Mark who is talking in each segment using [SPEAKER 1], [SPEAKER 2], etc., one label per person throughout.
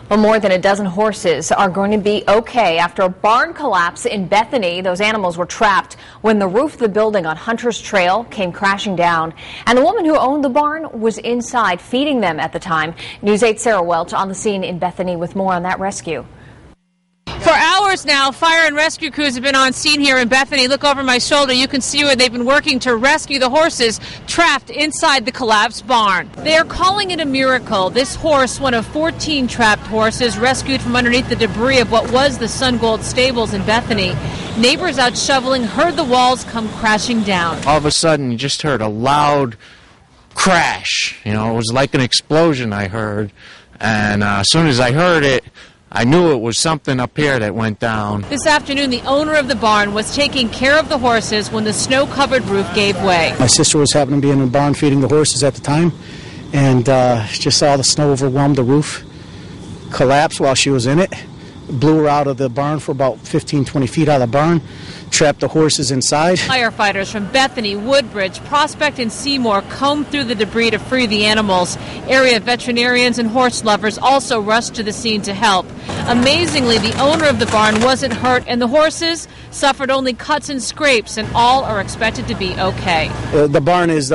[SPEAKER 1] Well, more than a dozen horses are going to be okay after a barn collapse in Bethany. Those animals were trapped when the roof of the building on Hunter's Trail came crashing down. And the woman who owned the barn was inside feeding them at the time. News 8's Sarah Welch on the scene in Bethany with more on that rescue.
[SPEAKER 2] For hours now, fire and rescue crews have been on scene here in Bethany. Look over my shoulder. You can see where they've been working to rescue the horses trapped inside the collapsed barn. They are calling it a miracle. This horse, one of 14 trapped horses, rescued from underneath the debris of what was the Sun Gold stables in Bethany. Neighbors out shoveling heard the walls come crashing down.
[SPEAKER 3] All of a sudden, you just heard a loud crash. You know, it was like an explosion I heard. And as soon as I heard it, I knew it was something up here that went down.
[SPEAKER 2] This afternoon, the owner of the barn was taking care of the horses when the snow-covered roof gave way.
[SPEAKER 4] My sister was happening to be in the barn feeding the horses at the time, and just saw the snow overwhelm the roof, collapsed while she was in it, blew her out of the barn for about 15, 20 feet out of the barn, trapped the horses inside.
[SPEAKER 2] Firefighters from Bethany, Woodbridge, Prospect, and Seymour combed through the debris to free the animals. Area veterinarians and horse lovers also rushed to the scene to help. Amazingly, the owner of the barn wasn't hurt, and the horses suffered only cuts and scrapes, and all are expected to be okay.
[SPEAKER 4] The barn is,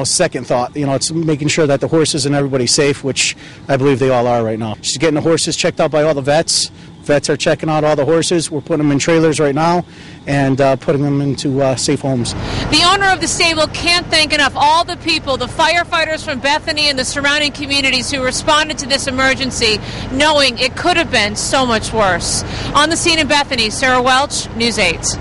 [SPEAKER 4] second thought. It's making sure that the horses and everybody's safe, which I believe they all are right now. She's getting the horses checked out by all the vets. Vets are checking out all the horses. We're putting them in trailers right now and putting them into safe homes.
[SPEAKER 2] The owner of the stable can't thank enough all the people, the firefighters from Bethany and the surrounding communities who responded to this emergency, knowing it could have been so much worse. On the scene in Bethany, Sarah Welch, News 8.